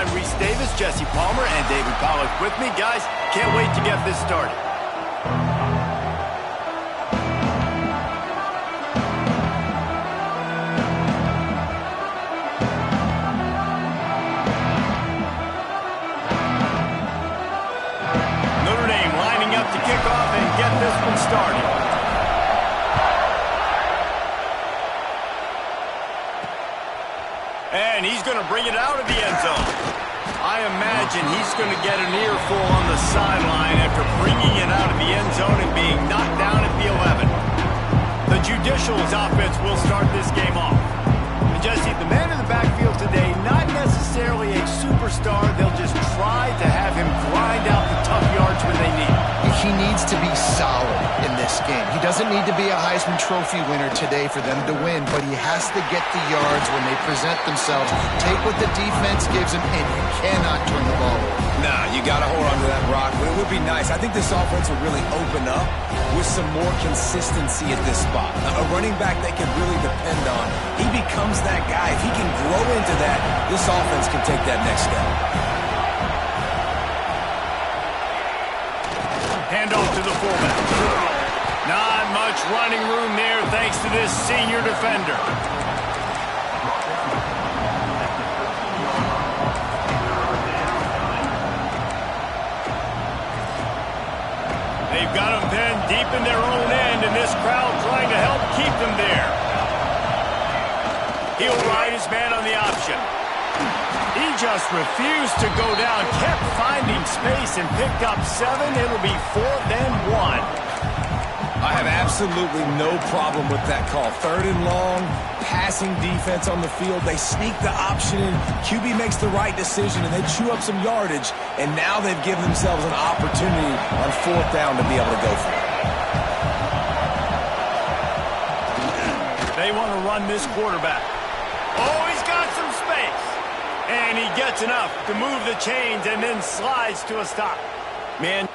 I'm Reese Davis, Jesse Palmer, and David Pollack with me. Guys, can't wait to get this started. Notre Dame lining up to kick off and get this one started. And he's going to bring it out of the end zone. I imagine he's going to get an earful on the sideline after bringing it out of the end zone and being knocked down at the 11. The Judicials offense will start this game off. And Jesse, the man in the backfield today, not necessarily a superstar. They'll just try to have him grind out the tough yards when they need it. He needs to be solid in this game. He doesn't need to be a Heisman Trophy winner today for them to win, but he has to get the yards when they present themselves. Take what the defense gives him, and you cannot turn the ball over. Nah, you got to hold on to that rock, but it would be nice. I think this offense will really open up with some more consistency at this spot. A running back they can really depend on. He becomes that guy. If he can grow into that, this offense can take that next step. Handoff to the fullback. Not much running room there thanks to this senior defender. They've got them pinned deep in their own end, and this crowd trying to help keep them there. He'll ride his man on the option. He just refused to go down, kept finding space, and picked up 7. It'll be 4th and 1. I have absolutely no problem with that call. 3rd and long, passing defense on the field. They sneak the option in. QB makes the right decision, and they chew up some yardage, and now they've given themselves an opportunity on 4th down to be able to go for it. They want to run this quarterback. Oh, he's got some space. And he gets enough to move the chains and then slides to a stop. Man.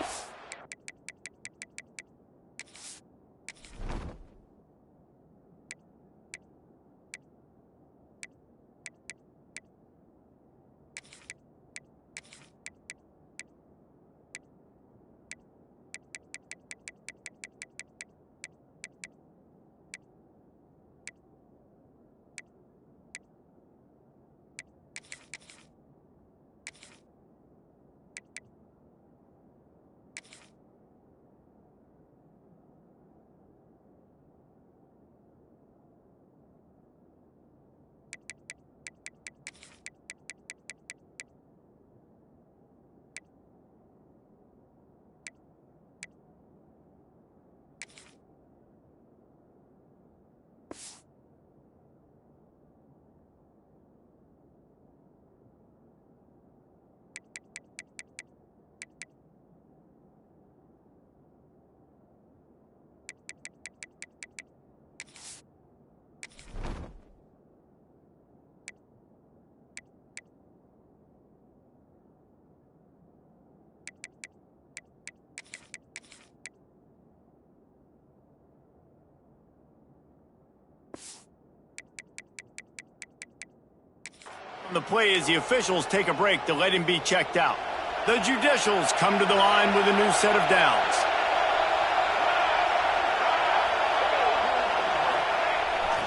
The play as the officials take a break to let him be checked out. The Judicials come to the line with a new set of downs.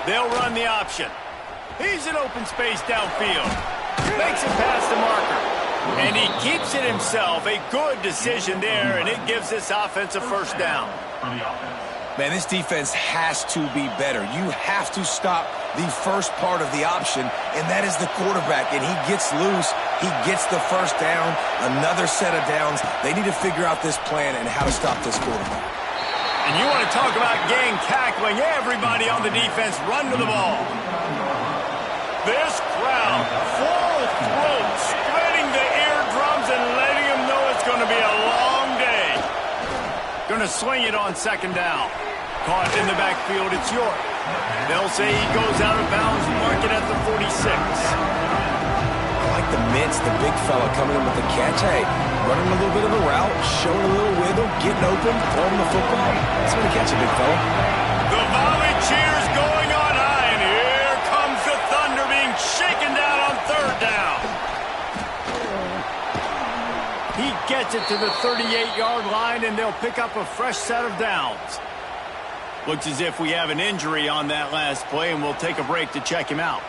They'll run the option. He's in open space downfield. Makes it past the marker. And he keeps it himself. A good decision there, and it gives this offense a 1st down. Man, this defense has to be better. You have to stop the first part of the option, and that is the quarterback. And he gets loose. He gets the 1st down, another set of downs. They need to figure out this plan and how to stop this quarterback. And you want to talk about gang tackling. Everybody on the defense run to the ball. This crowd, full throat, spreading the eardrums and letting them know it's going to be a long day. Going to swing it on 2nd down. Caught in the backfield, it's York. They'll say he goes out of bounds, mark it at the 46. I like the mitts, the big fella coming in with the catch. Hey, running a little bit of a route, showing a little wiggle, getting open, throwing the football. That's going to catch a big fella. The volley cheers going on high, and here comes the Thunder being shaken down on 3rd down. He gets it to the 38-yard line, and they'll pick up a fresh set of downs. Looks as if we have an injury on that last play, and we'll take a break to check him out.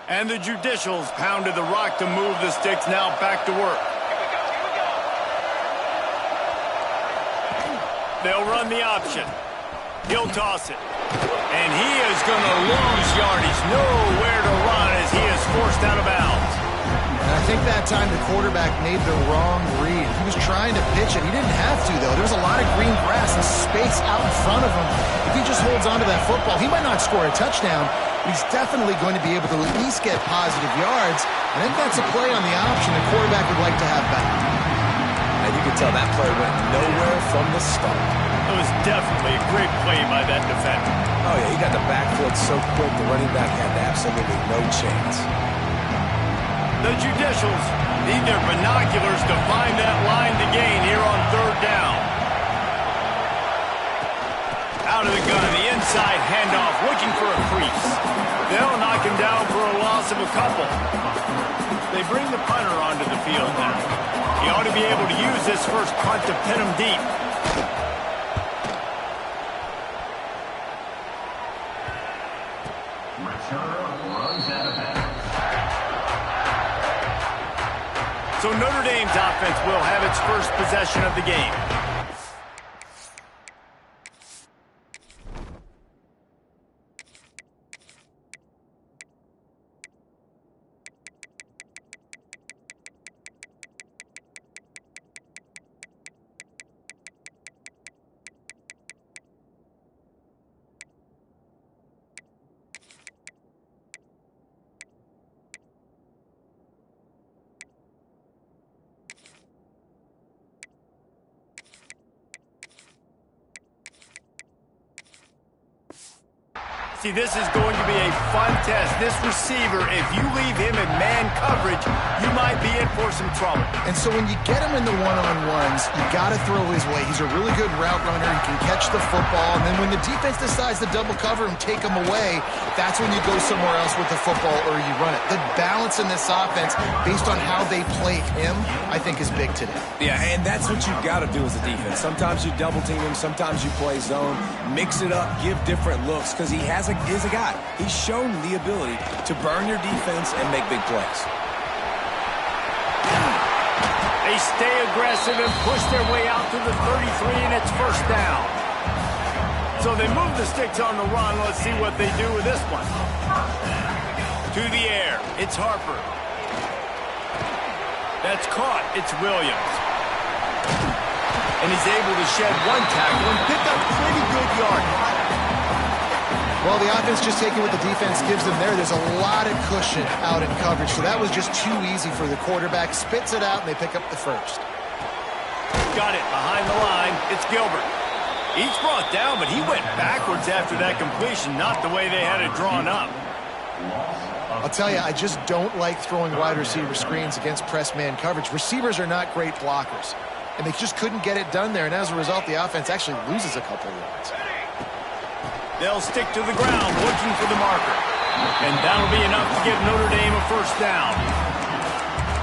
And the Judicials pounded the rock to move the sticks, now back to work. They'll run the option. He'll toss it. And he is going to lose yardage. Nowhere to run as he is forced out of bounds. And I think that time the quarterback made the wrong read. He was trying to pitch it. He didn't have to, though. There's a lot of green grass and space out in front of him. If he just holds on to that football, he might not score a touchdown. He's definitely going to be able to at least get positive yards. I think that's a play on the option the quarterback would like to have back. And you can tell that play went nowhere from the start. It was definitely a great play by that defender. Oh, yeah, he got the backfield so quick, the running back had absolutely no chance. The Judicials need their binoculars to find that line to gain here on third down. Out of the gun, the inside handoff, looking for a crease. They'll knock him down for a loss of a couple. They bring the punter onto the field now. He ought to be able to use this first punt to pin him deep. So Notre Dame's offense will have its first possession of the game. See, this is going to be a fun test. This receiver, if you leave him in man coverage, you might be in for some trouble. And so when you get him in the one-on-ones, you got to throw his way. He's a really good route runner. He can catch the football. And then when the defense decides to double cover him, take him away, that's when you go somewhere else with the football or you run it. The balance in this offense, based on how they play him, I think is big today. Yeah, and that's what you've got to do as a defense. Sometimes you double team him, sometimes you play zone, mix it up, give different looks, because he is a guy. He's shown the ability to burn your defense and make big plays. They stay aggressive and push their way out to the 33, and it's first down. So they move the sticks on the run. Let's see what they do with this one. To the air. It's Harper. That's caught. It's Williams. and he's able to shed one tackle and pick up pretty good yardage. Well, the offense just taking what the defense gives them there. There's a lot of cushion out in coverage, so that was just too easy for the quarterback. Spits it out, and they pick up the first. Got it behind the line. It's Gilbert. He's brought down, but he went backwards after that completion, not the way they had it drawn up. I'll tell you, I just don't like throwing wide receiver screens against press man coverage. Receivers are not great blockers, and they just couldn't get it done there, and as a result, the offense actually loses a couple of yards. They'll stick to the ground looking for the marker. And that'll be enough to give Notre Dame a first down.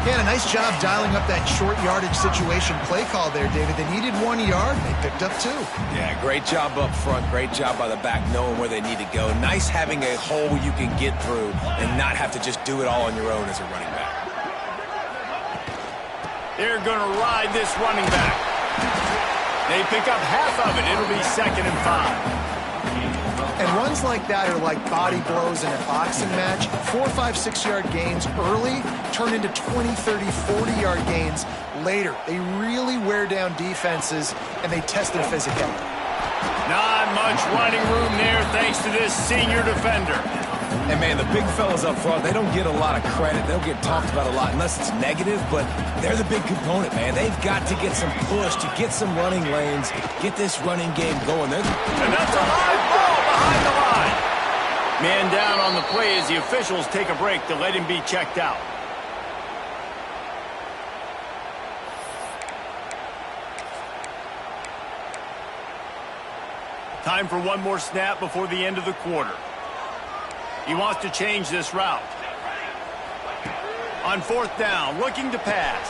Yeah, a nice job dialing up that short yardage situation play call there, David. They needed 1 yard, and they picked up 2. Yeah, great job up front. Great job by the back knowing where they need to go. Nice having a hole you can get through and not have to just do it all on your own as a running back. They're going to ride this running back. They pick up half of it. It'll be 2nd and 5. And runs like that are like body blows in a boxing match. 4, 5, 6-yard gains early turn into 20, 30, 40-yard gains later. They really wear down defenses, and they test their physicality. Not much running room there thanks to this senior defender. And, man, the big fellas up front, they don't get a lot of credit. They'll get talked about a lot unless it's negative, but they're the big component, man. They've got to get some push, to get some running lanes, get this running game going. And that's a high ball behind the line. Man down on the play as the officials take a break to let him be checked out. Time for one more snap before the end of the quarter. He wants to change this route. On 4th down, looking to pass.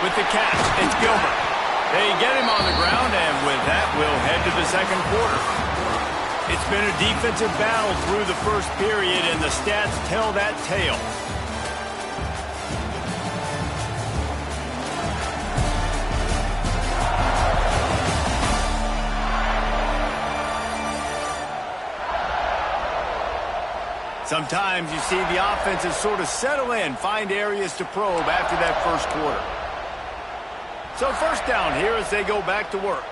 With the catch, it's Gilbert. They get him on the ground, and with that, we'll head to the second quarter. It's been a defensive battle through the first period, and the stats tell that tale. Sometimes you see the offenses sort of settle in, find areas to probe after that first quarter. So first down here as they go back to work.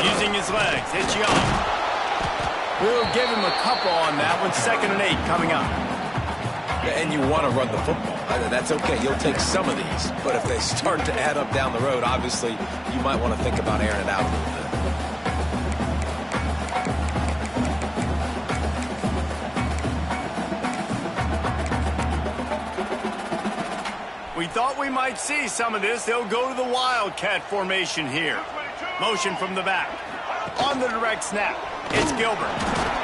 Using his legs, it's Young. We'll give him a couple on that one. 2nd and 8 coming up. And you want to run the football. That's okay. You'll take some of these. But if they start to add up down the road, obviously you might want to think about airing it out a little bit. We thought we might see some of this. They'll go to the Wildcat formation here. Motion from the back. On the direct snap, it's Gilbert.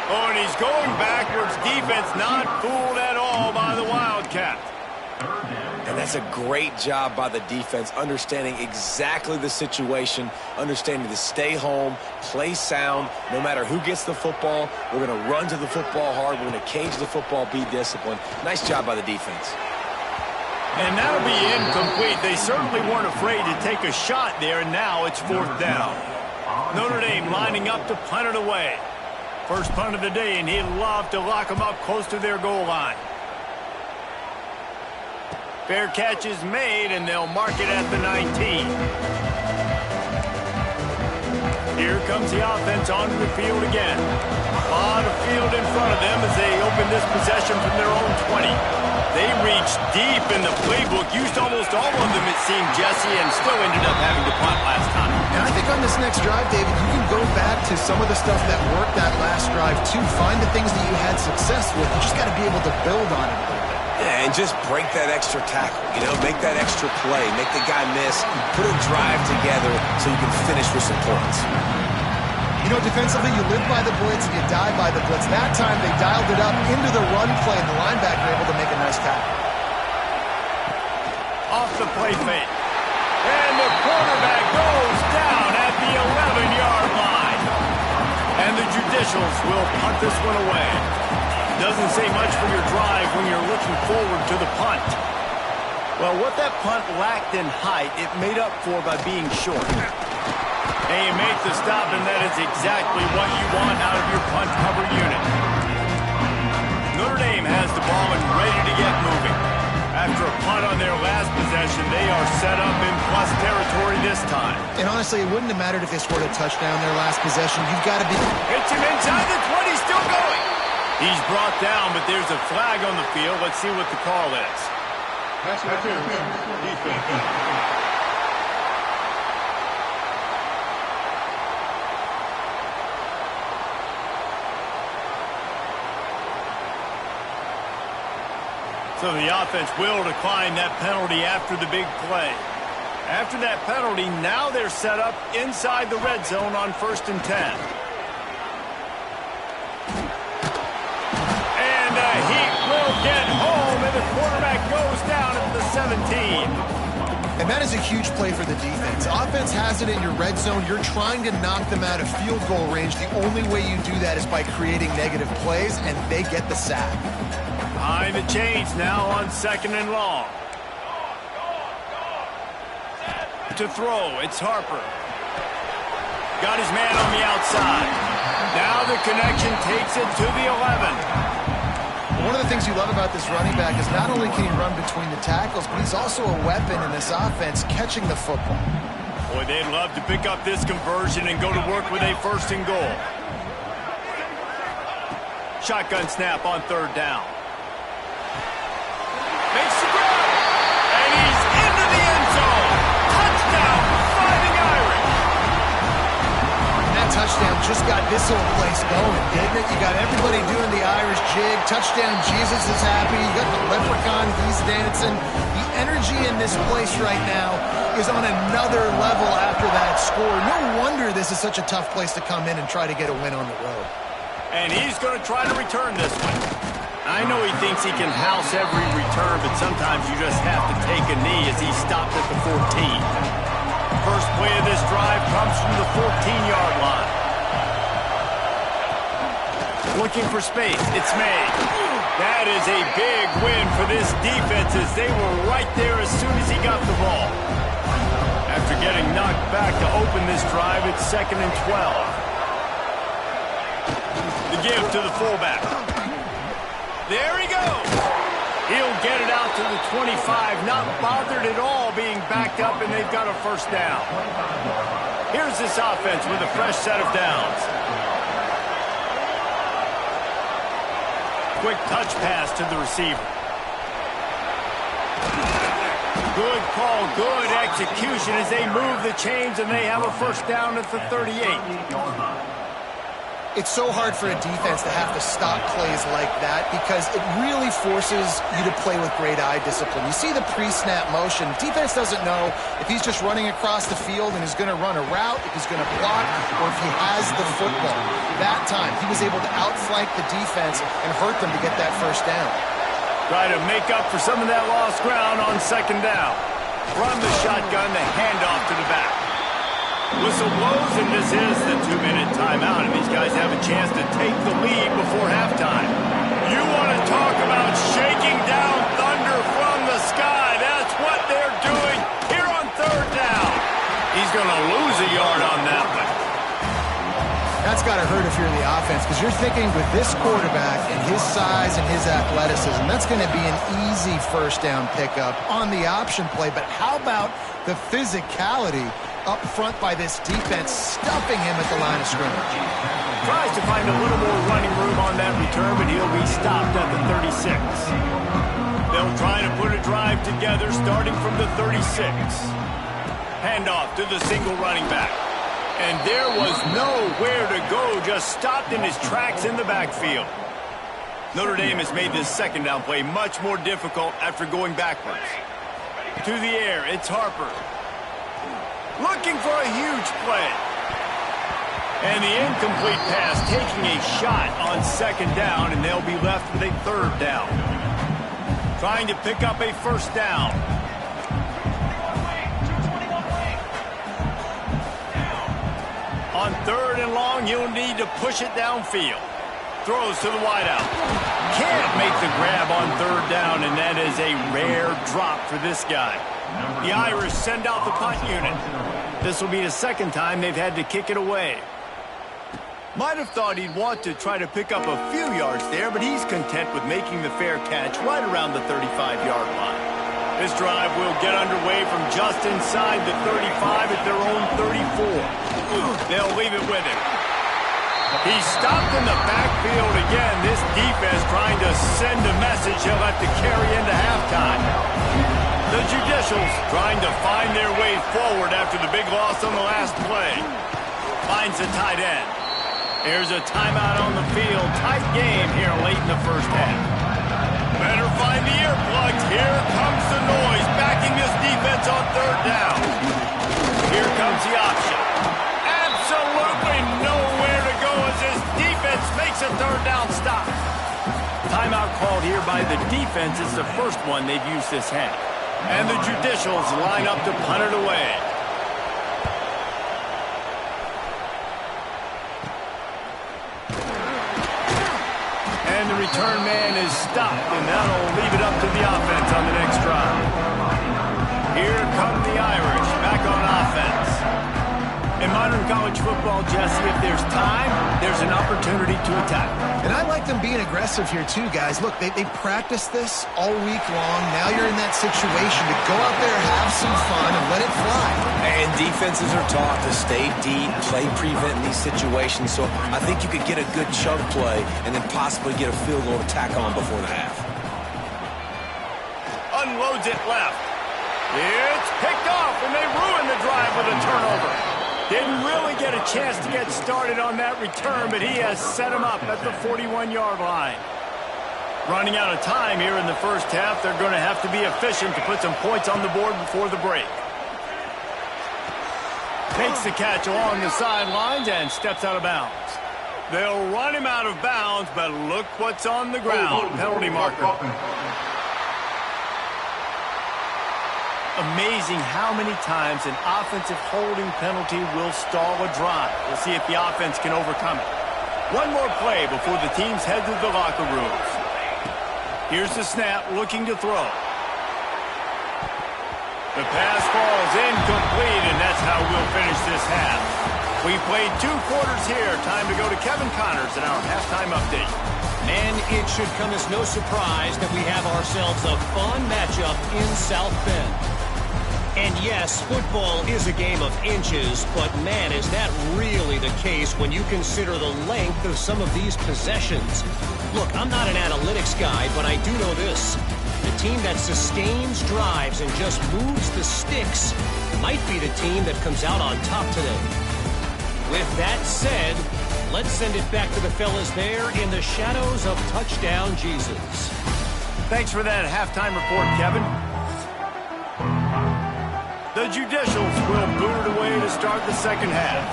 Oh, and he's going backwards. Defense not fooled at all by the Wildcat. And that's a great job by the defense, understanding exactly the situation, understanding to stay home, play sound. No matter who gets the football, we're going to run to the football hard. We're going to cage the football, be disciplined. Nice job by the defense. And that'll be incomplete. They certainly weren't afraid to take a shot there, and now it's 4th down. Notre Dame lining up to punt it away. First punt of the day, and he'd love to lock them up close to their goal line. Fair catch is made, and they'll mark it at the 19. Here comes the offense onto the field again. A lot of field in front of them as they open this possession from their own 20. They reached deep in the playbook, used almost all of them, it seemed, Jesse, and still ended up having to punt last time. And I think on this next drive, David, you can go back to some of the stuff that worked that last drive, too. Find the things that you had success with. You just got to be able to build on it a little bit. Yeah, and just break that extra tackle, make that extra play, make the guy miss, put a drive together so you can finish with some points. Defensively, you live by the blitz and you die by the blitz. That time, they dialed it up into the run play, and the linebacker able to make a nice tackle. Off the play fake. And the quarterback goes down at the 11-yard line. And the Judicials will punt this one away. Doesn't say much for your drive when you're looking forward to the punt. Well, what that punt lacked in height, it made up for by being short. And you make the stop, and that is exactly what you want out of your punt cover unit. Notre Dame has the ball and ready to get moving. After a punt on their last possession, they are set up in plus territory this time. And honestly, it wouldn't have mattered if they scored a touchdown their last possession. You've got to be... Hits him inside the 20, still going. He's brought down, but there's a flag on the field. Let's see what the call is. So the offense will decline that penalty after the big play. After that penalty, now they're set up inside the red zone on 1st and 10. And he will get home, and the quarterback goes down at the 17. And that is a huge play for the defense. Offense has it in your red zone. You're trying to knock them out of field goal range. The only way you do that is by creating negative plays, and they get the sack. Behind the chains now on 2nd and long. To throw, it's Harper. Got his man on the outside. Now the connection takes it to the 11. One of the things you love about this running back is not only can he run between the tackles, but he's also a weapon in this offense catching the football. Boy, they'd love to pick up this conversion and go to work with a 1st and goal. Shotgun snap on 3rd down. Makes the grab, and he's into the end zone. Touchdown, Fighting Irish. And that touchdown just got this whole place going, didn't it? You got everybody doing the Irish jig. Touchdown, Jesus is happy. You got the leprechaun, he's dancing. The energy in this place right now is on another level after that score. No wonder this is such a tough place to come in and try to get a win on the road. And he's going to try to return this one. I know he thinks he can house every return, but sometimes you just have to take a knee as he stopped at the 14. First play of this drive comes from the 14-yard line. Looking for space. It's made. That is a big win for this defense as they were right there as soon as he got the ball. After getting knocked back to open this drive, it's 2nd and 12. The give to the fullback. There he goes. He'll get it out to the 25, not bothered at all being backed up, and they've got a 1st down. Here's this offense with a fresh set of downs. Quick touch pass to the receiver. Good call, good execution as they move the chains, and they have a 1st down at the 38. It's so hard for a defense to have to stop plays like that because it really forces you to play with great eye discipline. You see the pre-snap motion. Defense doesn't know if he's just running across the field and is going to run a route, if he's going to block, or if he has the football. That time, he was able to outflank the defense and hurt them to get that 1st down. Try to make up for some of that lost ground on 2nd down. From the shotgun, the handoff to the back. Whistle blows, and this is the 2-minute timeout, and these guys have a chance to take the lead before halftime. You want to talk about shaking down thunder from the sky. That's what they're doing here on 3rd down. He's going to lose a yard on that one. That's got to hurt if you're the offense because you're thinking with this quarterback and his size and his athleticism, that's going to be an easy 1st down pickup on the option play. But how about the physicality up front by this defense, stuffing him at the line of scrimmage? Tries to find a little more running room on that return, but he'll be stopped at the 36. They'll try to put a drive together starting from the 36. Handoff to the single running back. And there was nowhere to go, just stopped in his tracks in the backfield. Notre Dame has made this 2nd down play much more difficult after going backwards. To the air, it's Harper. Looking for a huge play. And the incomplete pass taking a shot on 2nd down, and they'll be left with a 3rd down. Trying to pick up a 1st down. On 3rd and long, you'll need to push it downfield. Throws to the wideout. Can't make the grab on 3rd down, and that is a rare drop for this guy. The Irish send out the punt unit. This will be the 2nd time they've had to kick it away. Might have thought he'd want to try to pick up a few yards there, but he's content with making the fair catch right around the 35-yard line. This drive will get underway from just inside the 35 at their own 34. They'll leave it with him. He's stopped in the backfield again. This defense trying to send a message he'll have to carry into halftime. The Judicials trying to find their way forward after the big loss on the last play. Finds a tight end. Here's a timeout on the field. Tight game here late in the first half. Better find the earplugs. Here comes the noise, backing this defense on third down. Here comes the option. Absolutely nowhere to go as this defense makes a third down stop. Timeout called here by the defense. It's the first one they've used this half. And the Judicials line up to punt it away. And the return man is stopped, and that'll leave it up to the offense on the next drive. Here come the Irish, back on offense. In modern college football, Jesse, if there's time, there's an opportunity to attack. And I like them being aggressive here too, guys. Look, they practiced this all week long. Now you're in that situation to go out there, have some fun, and let it fly. And defenses are taught to stay deep, play prevent in these situations. So I think you could get a good chunk play and then possibly get a field goal to tack on before the half. Unloads it left. It's picked off, and they ruin the drive with a turnover. Didn't really get a chance to get started on that return, but he has set him up at the 41-yard line. Running out of time here in the first half, they're going to have to be efficient to put some points on the board before the break. Takes the catch along the sidelines and steps out of bounds. They'll run him out of bounds, but look what's on the ground. Penalty marker. Amazing how many times an offensive holding penalty will stall a drive. We'll see if the offense can overcome it. One more play before the teams head to the locker rooms. Here's the snap, looking to throw. The pass falls incomplete, and that's how we'll finish this half. We played 2 quarters here. Time to go to Kevin Connors in our halftime update. And it should come as no surprise that we have ourselves a fun matchup in South Bend. And yes, football is a game of inches, but man, is that really the case when you consider the length of some of these possessions. Look, I'm not an analytics guy, but I do know this. The team that sustains drives and just moves the sticks might be the team that comes out on top today. With that said, let's send it back to the fellas there in the shadows of Touchdown Jesus. Thanks for that halftime report, Kevin. The Judicials will boot it away to start the second half.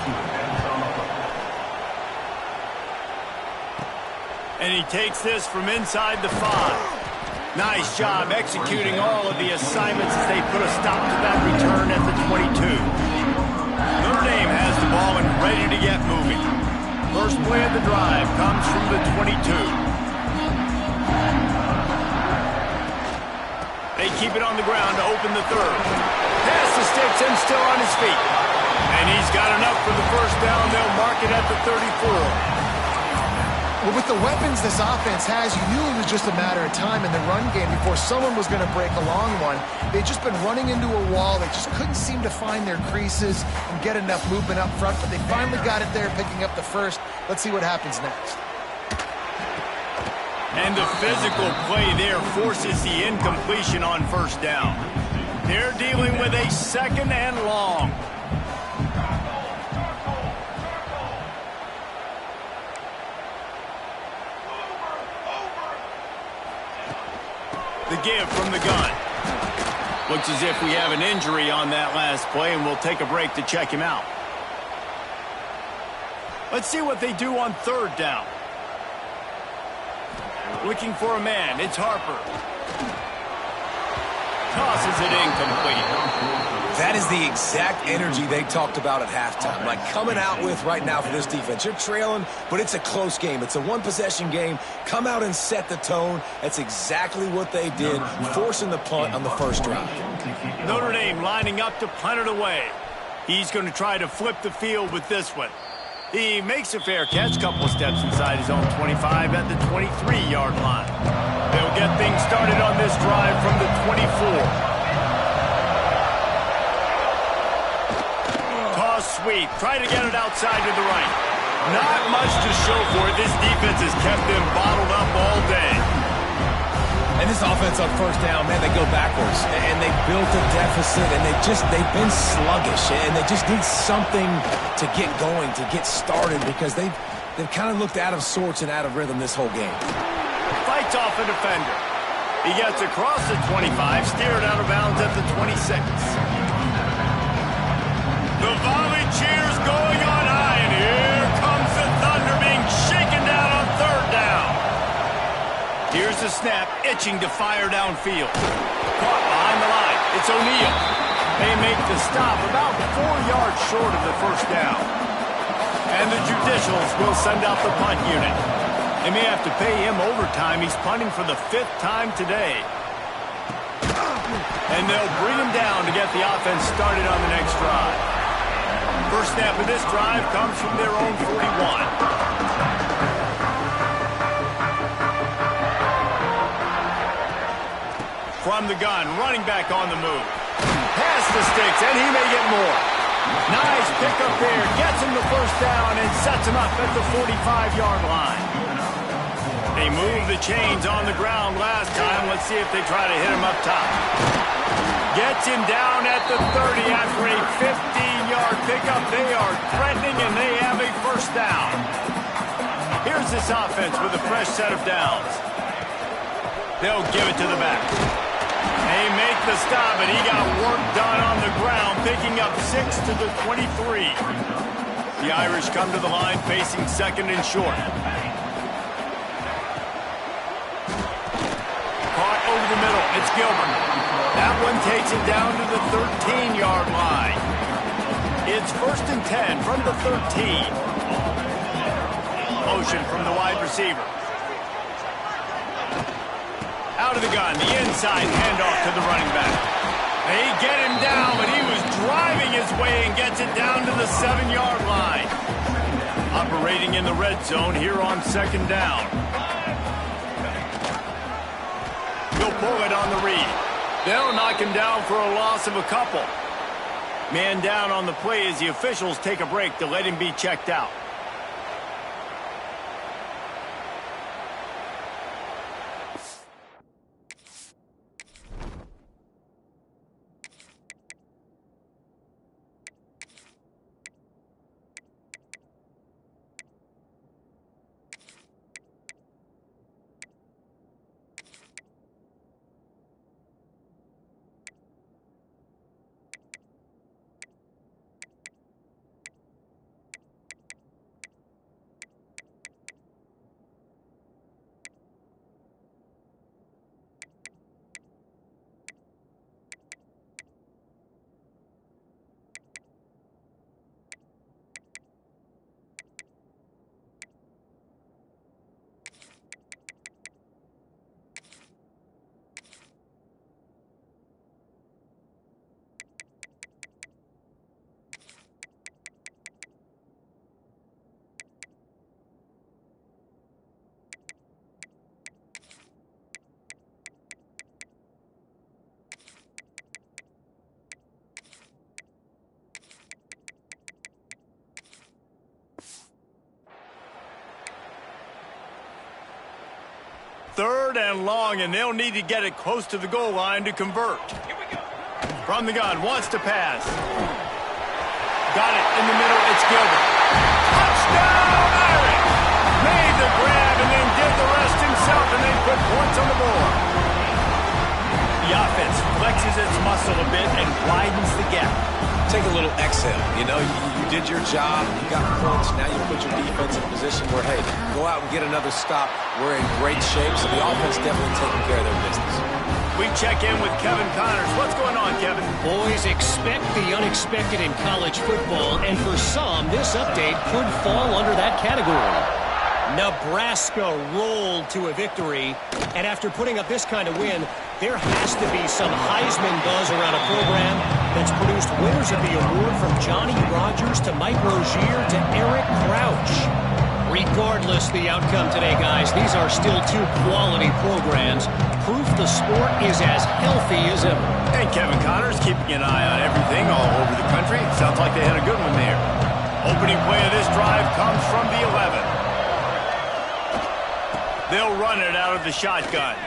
And he takes this from inside the 5. Nice job executing all of the assignments as they put a stop to that return at the 22. Notre Dame has the ball and ready to get moving. First play of the drive comes from the 22. They keep it on the ground to open the third. Pass the sticks and still on his feet. And he's got enough for the first down. They'll mark it at the 34. Well, with the weapons this offense has, you knew it was just a matter of time in the run game before someone was going to break a long one. They'd just been running into a wall. They just couldn't seem to find their creases and get enough movement up front, but they finally got it there, picking up the first. Let's see what happens next. And the physical play there forces the incompletion on first down. They're dealing with a second and long. The give from the gun. Looks as if we have an injury on that last play, and we'll take a break to check him out. Let's see what they do on third down. Looking for a man. It's Harper. Tosses it incomplete. That is the exact energy they talked about at halftime. Like coming out with right now for this defense. You're trailing, but it's a close game. It's a one-possession game. Come out and set the tone. That's exactly what they did, forcing the punt on the first drive. Notre Dame lining up to punt it away. He's going to try to flip the field with this one. He makes a fair catch, couple of steps inside his own 25 at the 23-yard line. They'll get things started on this drive from the 24. Toss sweep, try to get it outside to the right. Not much to show for it. This defense has kept them bottled up all day. And this offense on first down, man, they go backwards. And they built a deficit, and they've been sluggish. And they just need something to get going, to get started, because they've kind of looked out of sorts and out of rhythm this whole game. Fights off a defender. He gets across the 25, steered out of bounds at the 26. The volley cheers going on high, and here comes the Thunder being shaken down on third down. Here's the snap, itching to fire downfield. Caught behind the line. It's O'Neal. They make the stop about 4 yards short of the first down. And the Judicials will send out the punt unit. They may have to pay him overtime. He's punting for the 5th time today. And they'll bring him down to get the offense started on the next drive. First snap of this drive comes from their own 41. From the gun, running back on the move. Past the sticks, and he may get more. Nice pickup there. Gets him the first down and sets him up at the 45-yard line. They moved the chains on the ground last time. Let's see if they try to hit him up top. Gets him down at the 30 after a 15-yard pickup. They are threatening, and they have a first down. Here's this offense with a fresh set of downs. They'll give it to the back. They make the stop, and he got work done on the ground, picking up 6 to the 23. The Irish come to the line facing second and short. Caught over the middle. It's Gilbert. That one takes it down to the 13-yard line. It's 1st and 10 from the 13. Motion from the wide receiver. Out of the gun, the inside handoff to the running back. They get him down, but he was driving his way and gets it down to the 7-yard line. Operating in the red zone here on second down. He'll pull it on the read. They'll knock him down for a loss of a couple. Man down on the play as the officials take a break to let him be checked out. Third and long, and they'll need to get it close to the goal line to convert. Here we go. From the gun, wants to pass. Got it in the middle, it's Gilbert. Touchdown, Irish! Made the grab and then did the rest himself, and they put points on the board. The offense flexes its muscle a bit and widens the gap. Take a little exhale. You know, you did your job, you got points, now you put your defense in a position where, hey, go out and get another stop. We're in great shape, so the offense definitely taking care of their business. We check in with Kevin Connors. What's going on, Kevin? Boys, expect the unexpected in college football, and for some, this update could fall under that category. Nebraska rolled to a victory, and after putting up this kind of win, There has to be some Heisman buzz around a program that's produced winners of the award from Johnny Rodgers to Mike Rozier to Eric Crouch. Regardless the outcome today, guys, these are still two quality programs. Proof the sport is as healthy as ever. And Kevin Connor's keeping an eye on everything all over the country. Sounds like they had a good one there. Opening play of this drive comes from the 11. They'll run it out of the shotgun.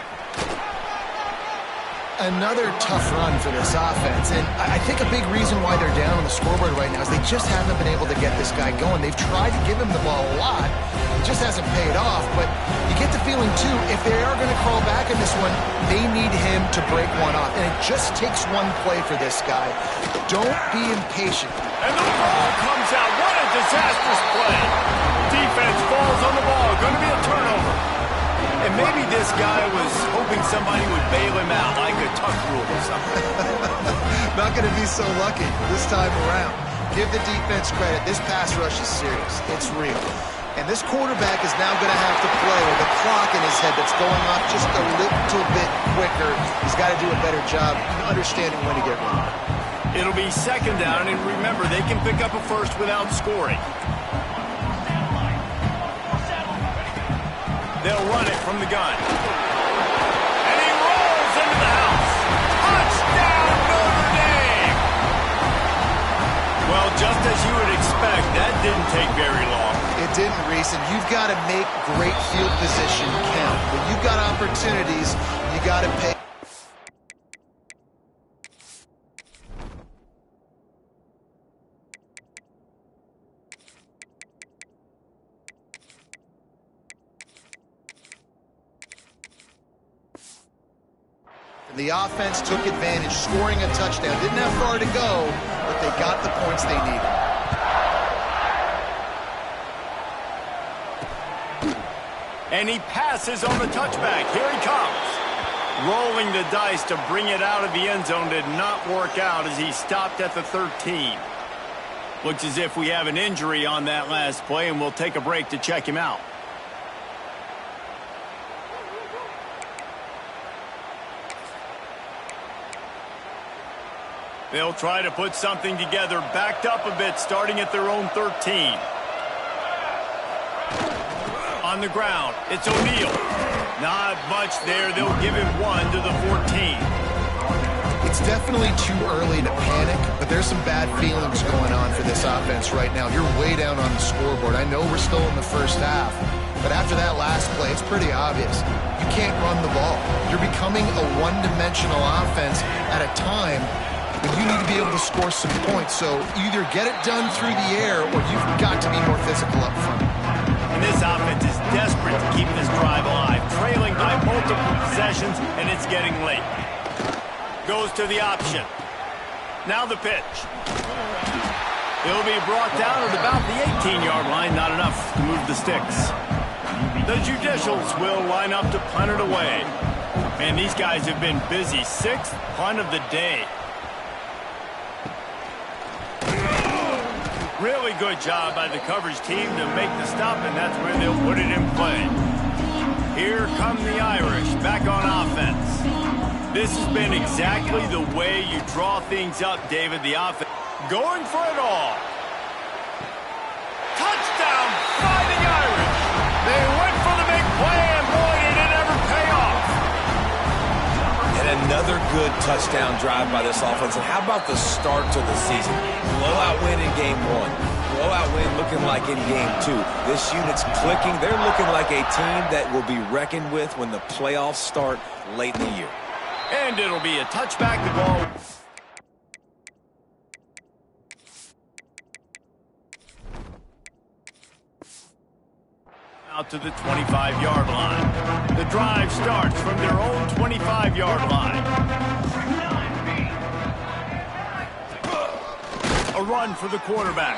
Another tough run for this offense, and I think a big reason why they're down on the scoreboard right now is they just haven't been able to get this guy going. They've tried to give him the ball a lot. It just hasn't paid off, but you get the feeling, too, if they are going to crawl back in this one, they need him to break one off, and it just takes one play for this guy. Don't be impatient. And the ball comes out. What a disastrous play. Defense falls on the ball. Going to be a turnover. And maybe this guy was hoping somebody would bail him out, like a tuck rule or something. Not going to be so lucky this time around. Give the defense credit. This pass rush is serious. It's real. And this quarterback is now going to have to play with a clock in his head that's going off just a little bit quicker. He's got to do a better job understanding when to get ready. It'll be second down, and remember, they can pick up a first without scoring. They'll run it from the gun. And he rolls into the house. Touchdown, Notre Dame! Well, just as you would expect, that didn't take very long. It didn't, Reese, and you've got to make great field position count. When you've got opportunities, you got to pay. The offense took advantage, scoring a touchdown. Didn't have far to go, but they got the points they needed. And he passes on the touchback. Here he comes. Rolling the dice to bring it out of the end zone did not work out as he stopped at the 13. Looks as if we have an injury on that last play, and we'll take a break to check him out. They'll try to put something together, backed up a bit, starting at their own 13. On the ground, it's O'Neal. Not much there. They'll give him one to the 14. It's definitely too early to panic, but there's some bad feelings going on for this offense right now. You're way down on the scoreboard. I know we're still in the first half, but after that last play, it's pretty obvious. You can't run the ball. You're becoming a one-dimensional offense at a time when you need to be able to score some points. So either get it done through the air or you've got to be more physical up front. And this offense is desperate to keep this drive alive, trailing by multiple possessions, and it's getting late. Goes to the option. Now the pitch. It'll be brought down at about the 18-yard line, not enough to move the sticks. The Judicials will line up to punt it away. Man, these guys have been busy. Sixth punt of the day. Really good job by the coverage team to make the stop, and that's where they'll put it in play. Here come the Irish back on offense. This has been exactly the way you draw things up, David. The offense going for it all. Touchdown Fighting Irish. They went for the big play, and boy, did it ever pay off. And another good touchdown drive by this offense. And how about the start to the season? Blowout win in game one. Blowout win looking like in game two. This unit's clicking. They're looking like a team that will be reckoned with when the playoffs start late in the year. And it'll be a touchback. The ball. Out to the 25-yard line. The drive starts from their own 25-yard line. A run for the quarterback.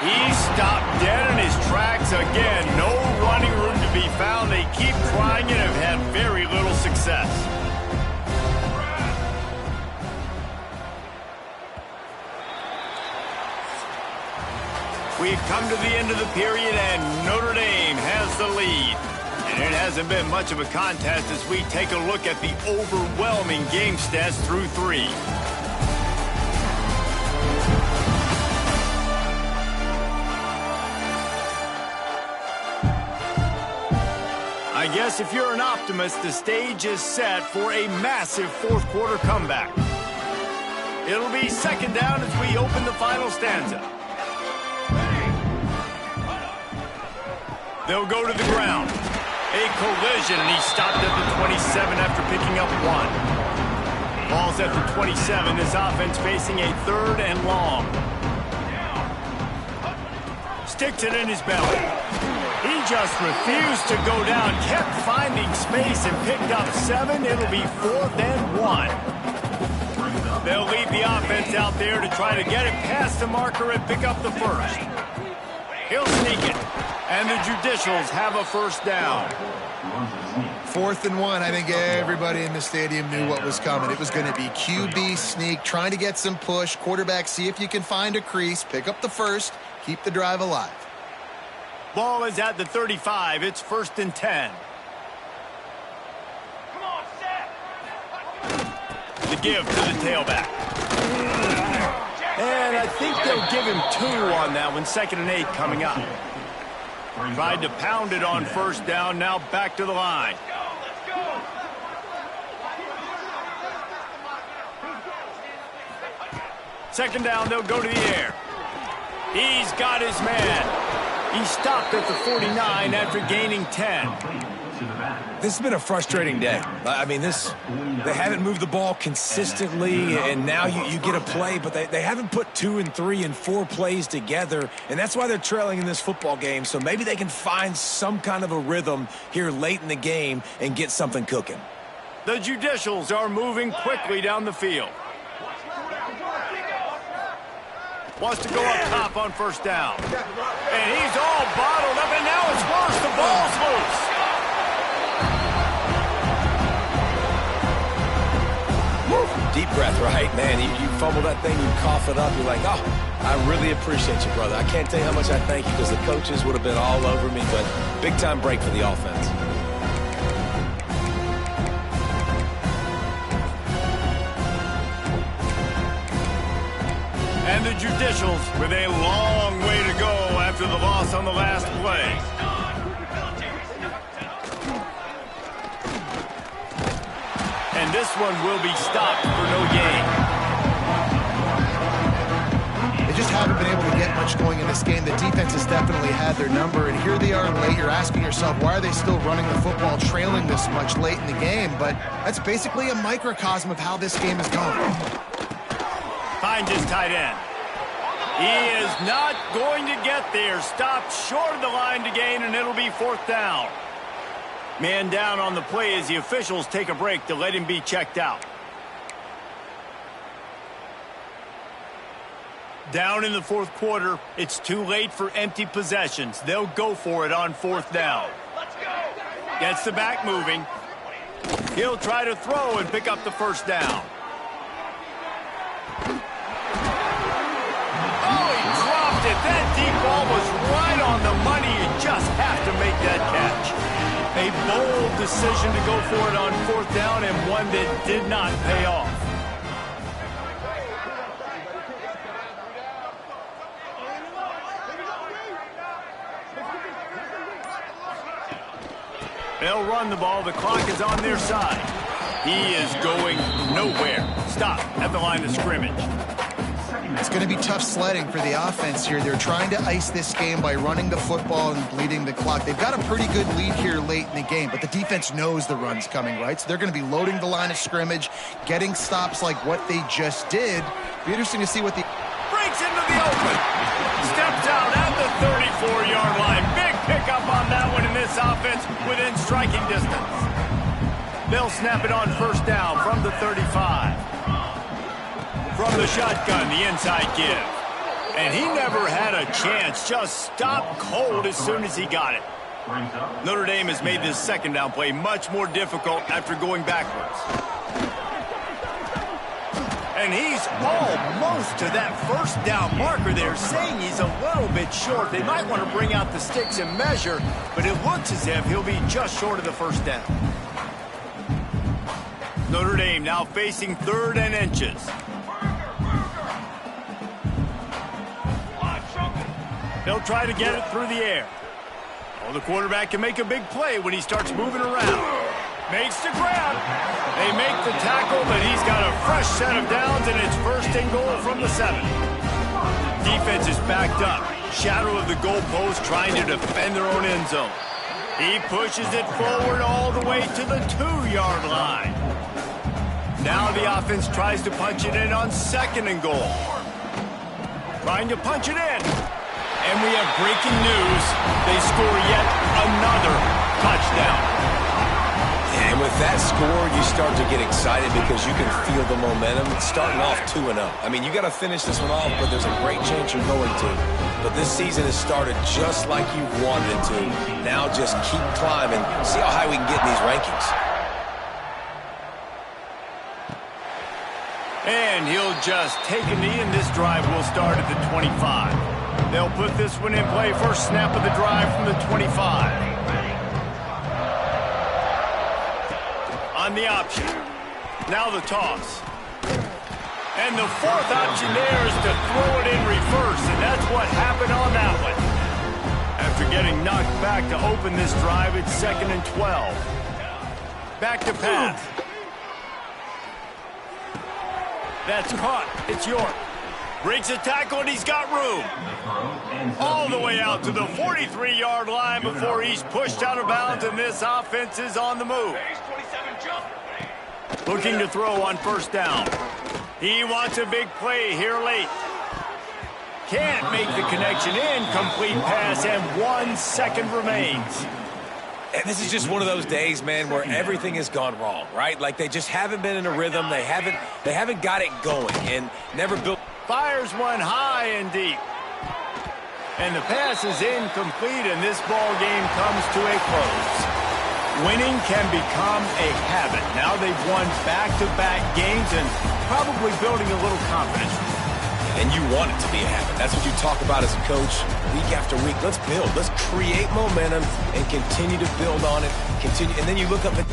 He stopped dead in his tracks again. No running room to be found. They keep trying it and have had very little success. We've come to the end of the period, and Notre Dame has the lead. And it hasn't been much of a contest as we take a look at the overwhelming game stats through 3. I guess if you're an optimist, the stage is set for a massive fourth quarter comeback. It'll be second down as we open the final stanza. They'll go to the ground. A collision, and he stopped at the 27 after picking up 1. Ball's at the 27. This offense facing a 3rd and long. Sticks it in his belly. He just refused to go down, kept finding space, and picked up 7. It'll be 4th and 1. They'll lead the offense out there to try to get it past the marker and pick up the first. He'll sneak it, and the Judicials have a first down. 4th and 1. I think everybody in the stadium knew what was coming. It was going to be QB sneak, trying to get some push. Quarterback, see if you can find a crease, pick up the first, keep the drive alive. Ball is at the 35. It's 1st and 10. Come on, set. The give to the tailback. And I think they'll give him 2 on that one. 2nd and 8 coming up. Tried to pound it on first down. Now back to the line. Let's go. Second down, they'll go to the air. He's got his man. He stopped at the 49 after gaining 10. This has been a frustrating day. I mean, they haven't moved the ball consistently, and now you get a play, but they haven't put 2 and 3 and 4 plays together, and that's why they're trailing in this football game. So maybe they can find some kind of a rhythm here late in the game and get something cooking. The Judicials are moving quickly down the field. Wants to go up top on first down. And he's all bottled up, and now it's worse. The ball's loose. Deep breath, right? Man, you fumble that thing, you cough it up, you're like, oh, I really appreciate you, brother. I can't tell you how much I thank you because the coaches would have been all over me, but big-time break for the offense. And the Judicials with a long way to go after the loss on the last play. And this one will be stopped for no gain. They just haven't been able to get much going in this game. The defense has definitely had their number, and here they are late. You're asking yourself, why are they still running the football, trailing this much late in the game? But that's basically a microcosm of how this game is going. Finds his tight end. He is not going to get there. Stopped short of the line to gain, and it'll be 4th down. Man down on the play as the officials take a break to let him be checked out. Down in the 4th quarter, it's too late for empty possessions. They'll go for it on 4th down. Gets the back moving. He'll try to throw and pick up the first down. That deep ball was right on the money. You just have to make that catch. A bold decision to go for it on 4th down, and one that did not pay off. They'll run the ball. The clock is on their side. He is going nowhere. Stop at the line of scrimmage. It's going to be tough sledding for the offense here. They're trying to ice this game by running the football and bleeding the clock. They've got a pretty good lead here late in the game, but the defense knows the run's coming, right? So they're going to be loading the line of scrimmage, getting stops like what they just did. Be interesting to see what the... Breaks into the open. Steps out at the 34-yard line. Big pickup on that one in this offense within striking distance. They'll snap it on first down from the 35. From the shotgun, the inside give. And he never had a chance. Just stopped cold as soon as he got it. Notre Dame has made this second down play much more difficult after going backwards. And he's almost to that first down marker there, saying he's a little bit short. They might want to bring out the sticks and measure, but it looks as if he'll be just short of the first down. Notre Dame now facing 3rd and inches. He'll try to get it through the air. Oh, the quarterback can make a big play when he starts moving around. Makes the grab. They make the tackle, but he's got a fresh set of downs, and it's 1st and goal from the 7. Defense is backed up. Shadow of the goalpost trying to defend their own end zone. He pushes it forward all the way to the 2-yard line. Now the offense tries to punch it in on 2nd and goal. Trying to punch it in. And we have breaking news. They score yet another touchdown. And with that score, you start to get excited because you can feel the momentum starting off 2-0. I mean, you got to finish this one off, but there's a great chance you're going to. But this season has started just like you wanted it to. Now just keep climbing. See how high we can get in these rankings. And he'll just take a knee, and this drive will start at the 25. They'll put this one in play. First snap of the drive from the 25. On the option. Now the toss. And the 4th option there is to throw it in reverse, and that's what happened on that one. After getting knocked back to open this drive, it's 2nd and 12. Back to pass. That's caught. It's York. Breaks a tackle, and he's got room. All the way out to the 43-yard line before he's pushed out of bounds, and this offense is on the move. Looking to throw on 1st down. He wants a big play here late. Can't make the connection. Incomplete pass, and 1 second remains. And this is just one of those days, man, where everything has gone wrong, right? Like they just haven't been in a rhythm. They haven't got it going and never built. Fires one high and deep. And the pass is incomplete, and this ball game comes to a close. Winning can become a habit. Now they've won back-to-back games and probably building a little confidence. And you want it to be a habit. That's what you talk about as a coach week after week. Let's build. Let's create momentum and continue to build on it. Continue, and then you look up at...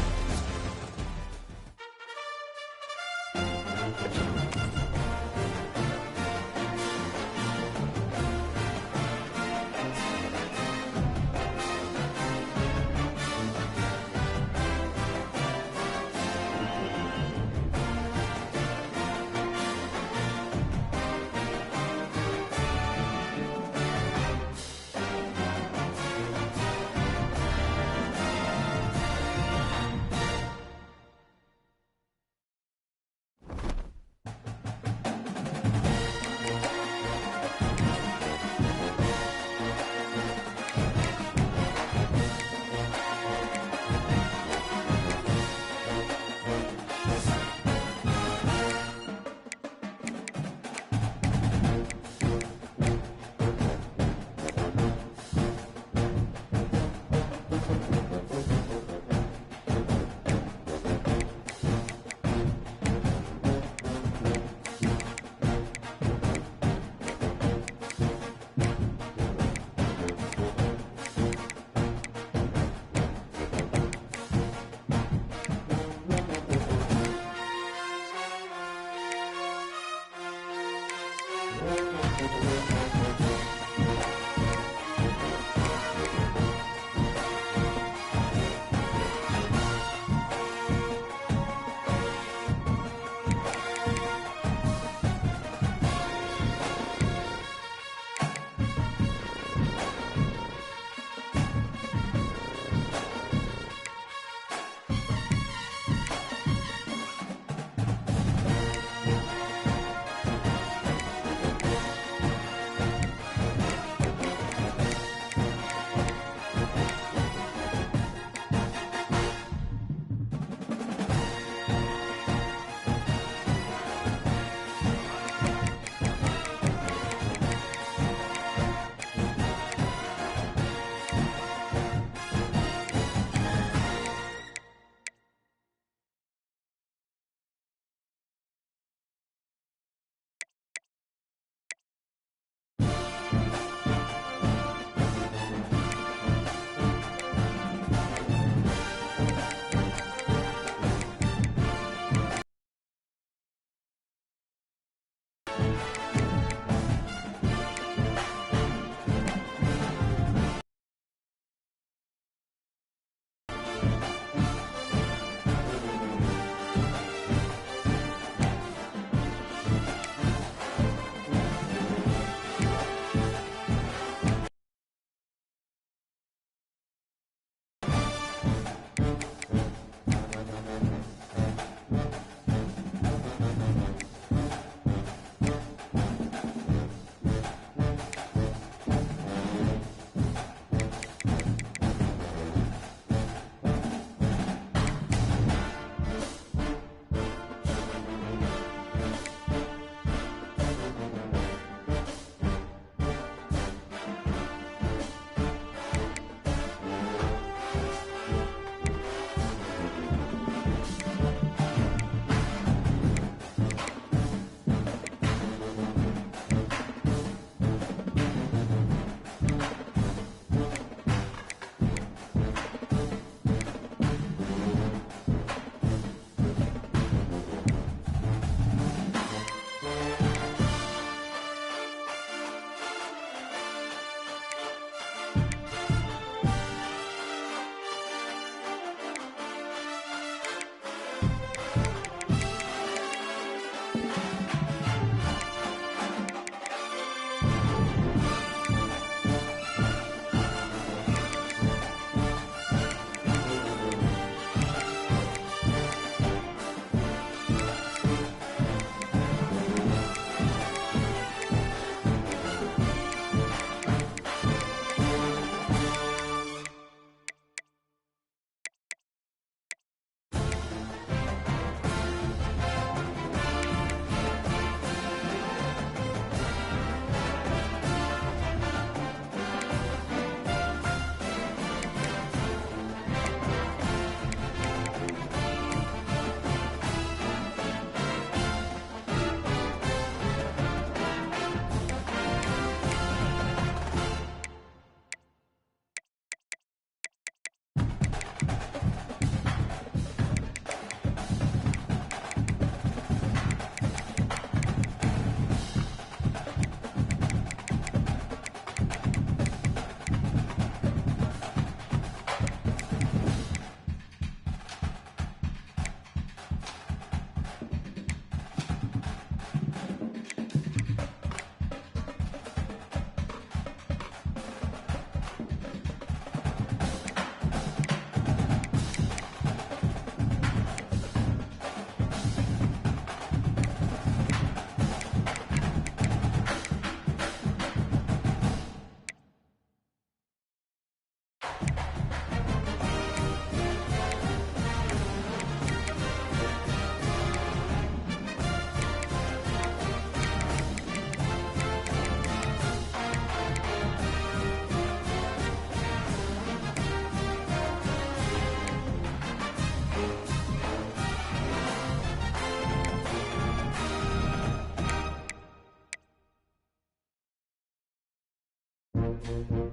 Bye.